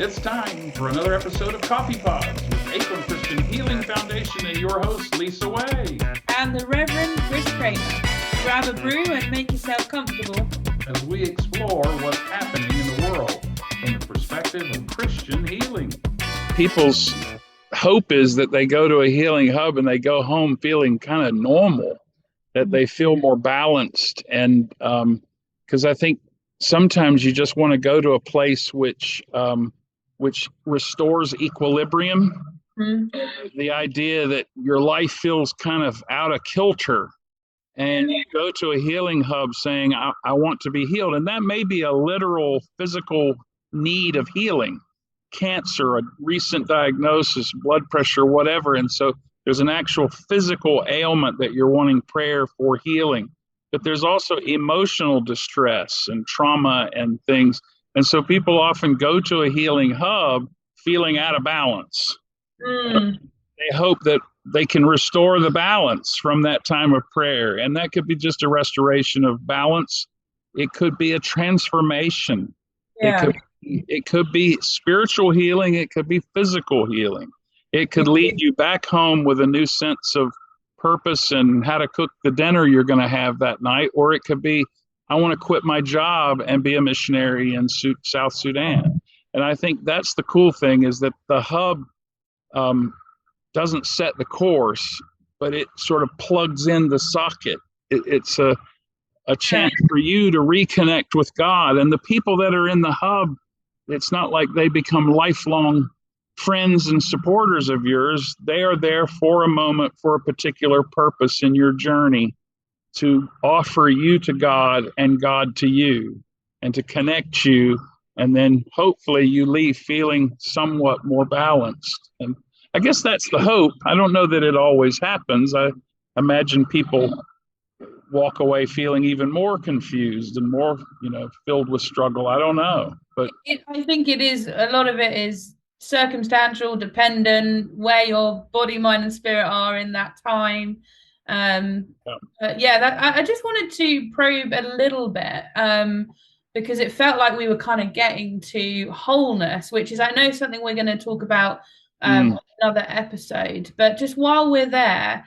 It's time for another episode of CoffeePods with Akron Christian Healing Foundation and your host, Lisa Way. And the Reverend Chris Kramer. Grab a brew and make yourself comfortable as we explore what's happening in the world from the perspective of Christian healing. People's hope is that they go to a healing hub and they go home feeling kind of normal, that they feel more balanced. And because I think sometimes you just want to go to a place which restores equilibrium. Mm-hmm. The idea that your life feels kind of out of kilter, and you go to a healing hub saying, I want to be healed. And that may be a literal physical need of healing, cancer, a recent diagnosis, blood pressure, whatever. And so there's an actual physical ailment that you're wanting prayer for healing. But there's also emotional distress and trauma and things. And so people often go to a healing hub feeling out of balance. They hope that they can restore the balance from that time of prayer. And that could be just a restoration of balance. It could be a transformation. Yeah. It could be spiritual healing. It could be physical healing. It could lead you back home with a new sense of purpose and how to cook the dinner you're going to have that night. Or it could be, I want to quit my job and be a missionary in South Sudan. And I think that's the cool thing, is that the hub doesn't set the course, but it sort of plugs in the socket. It's a chance for you to reconnect with God. And the people that are in the hub, it's not like they become lifelong friends and supporters of yours. They are there for a moment, for a particular purpose in your journey, to offer you to God and God to you, and to connect you. And then hopefully you leave feeling somewhat more balanced. And I guess that's the hope. I don't know that it always happens. I imagine people walk away feeling even more confused and more, filled with struggle. I don't know. But I think it is, a lot of it is circumstantial, dependent, where your body, mind, and spirit are in that time. I just wanted to probe a little bit, because it felt like we were kind of getting to wholeness, which is, I know, something we're going to talk about another episode. But just while we're there,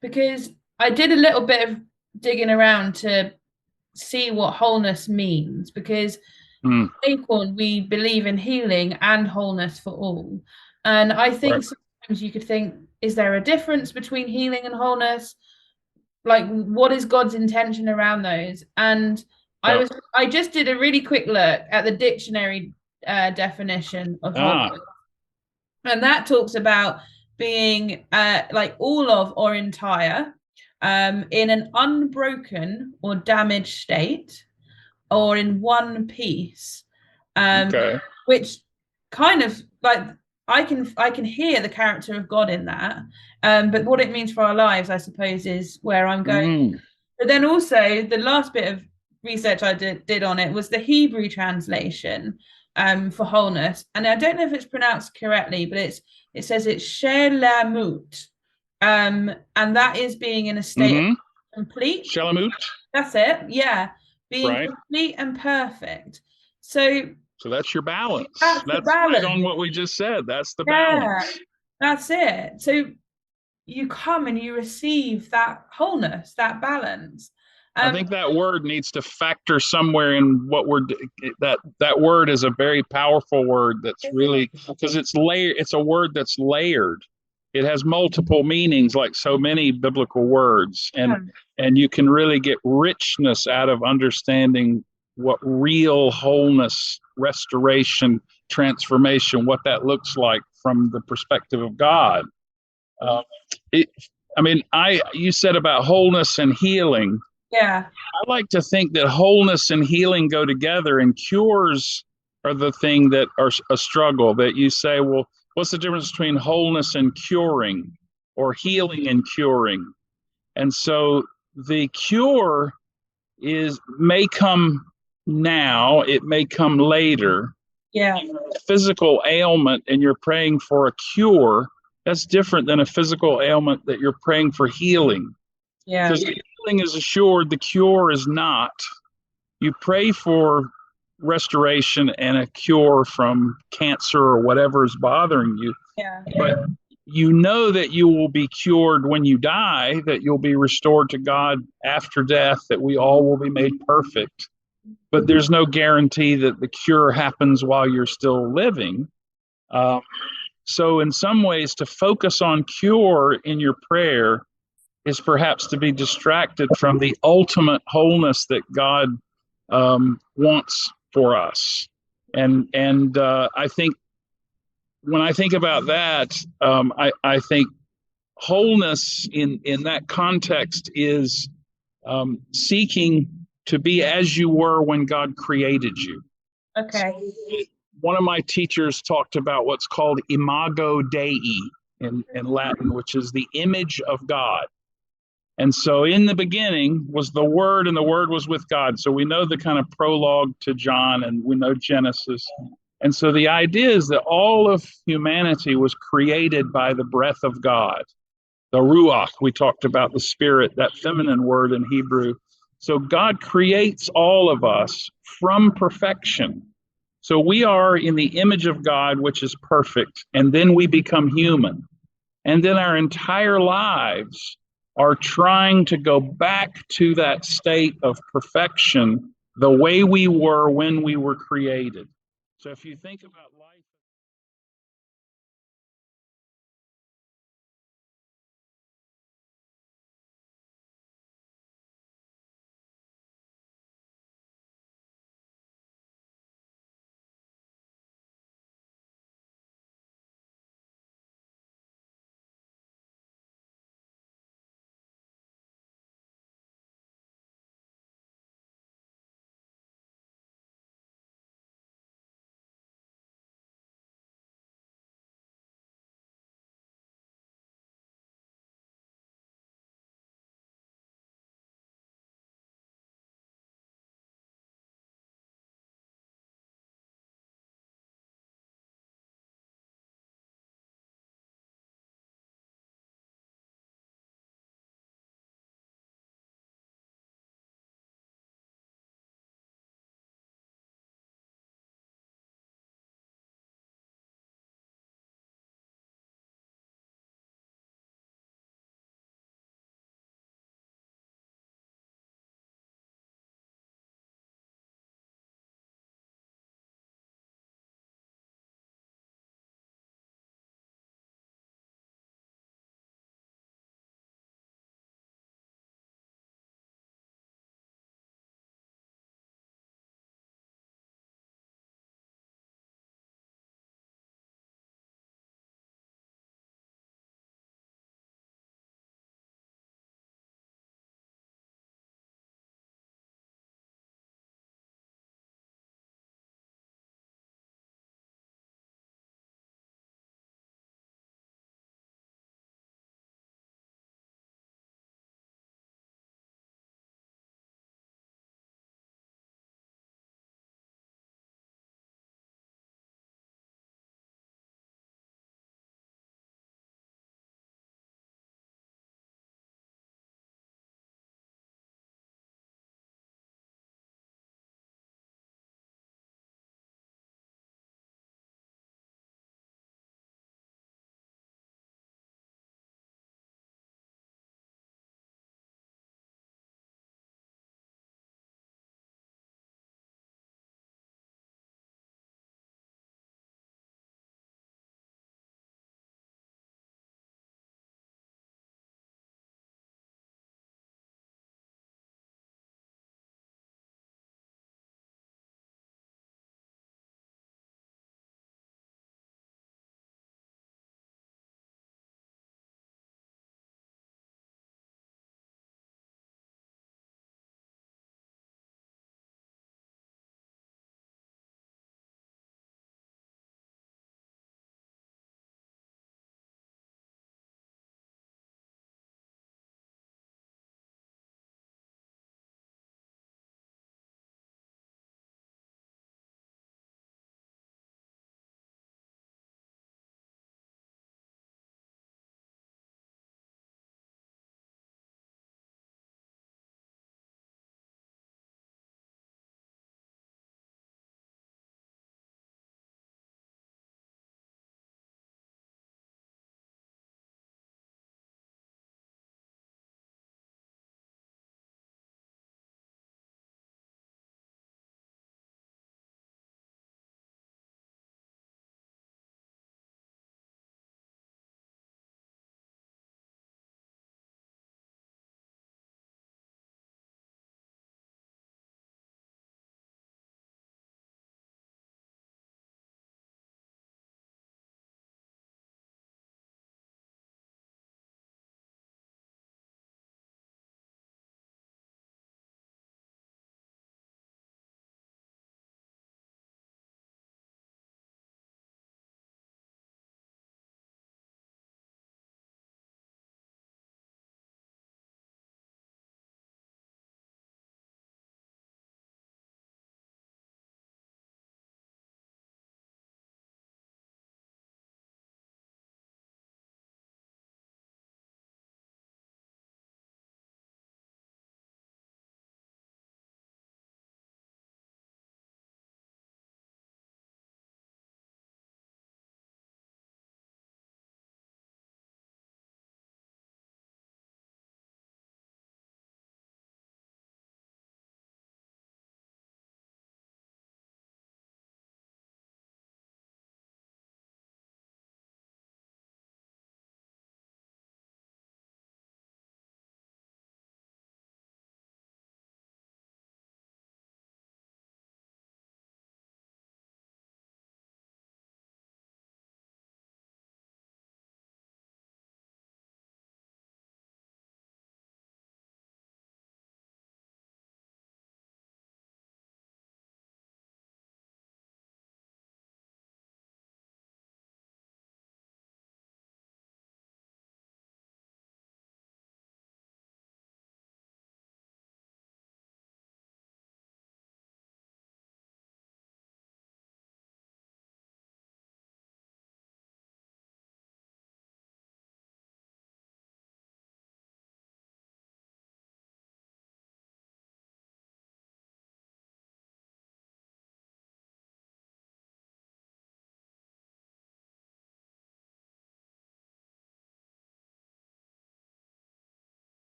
because I did a little bit of digging around to see what wholeness means, because Acorn, we believe in healing and wholeness for all. And I think sometimes you could think, is there a difference between healing and wholeness? Like, what is God's intention around those? And I just did a really quick look at the dictionary definition of wholeness. And that talks about being like all of or entire, in an unbroken or damaged state, or in one piece, which kind of, like, I can hear the character of God in that, but what it means for our lives, I suppose, is where I'm going. But then also the last bit of research I did on it was the Hebrew translation for wholeness, and I don't know if it's pronounced correctly, but it says it's shelamut, and that is being in a state of complete. Shelamut. That's it. Yeah, being complete and perfect. So that's your balance. That's the balance. Right on what we just said. That's the balance. That's it. So you come and you receive that wholeness, that balance. I think that word needs to factor somewhere in what that word is a very powerful word. That's really, because it's layered. It's a word that's layered. It has multiple meanings, like so many biblical words, and you can really get richness out of understanding what real wholeness, restoration, transformation, what that looks like from the perspective of God. You said about wholeness and healing. Yeah. I like to think that wholeness and healing go together, and cures are the thing that are a struggle, that you say, well, what's the difference between wholeness and curing, or healing and curing? And so the cure may come now, it may come later. Yeah. Physical ailment and you're praying for a cure, that's different than a physical ailment that you're praying for healing. Yeah. Because the healing is assured, the cure is not. You pray for restoration and a cure from cancer or whatever is bothering you. Yeah. But you know that you will be cured when you die, that you'll be restored to God after death, that we all will be made perfect. But there's no guarantee that the cure happens while you're still living. So in some ways, to focus on cure in your prayer is perhaps to be distracted from the ultimate wholeness that God wants for us. And I think when I think about that, I think wholeness in that context is seeking to be as you were when God created you. Okay. One of my teachers talked about what's called imago Dei in Latin, which is the image of God. And so in the beginning was the Word, and the Word was with God. So we know the kind of prologue to John, and we know Genesis. And so the idea is that all of humanity was created by the breath of God. The Ruach, we talked about the spirit, that feminine word in Hebrew. So God creates all of us from perfection. So we are in the image of God, which is perfect, and then we become human. And then our entire lives are trying to go back to that state of perfection, the way we were when we were created. So if you think about life,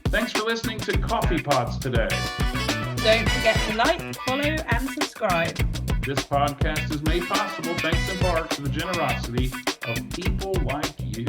Thanks for listening to CoffeePods today. Don't forget to like, follow, and subscribe. This podcast is made possible thanks in part to the generosity of people like you.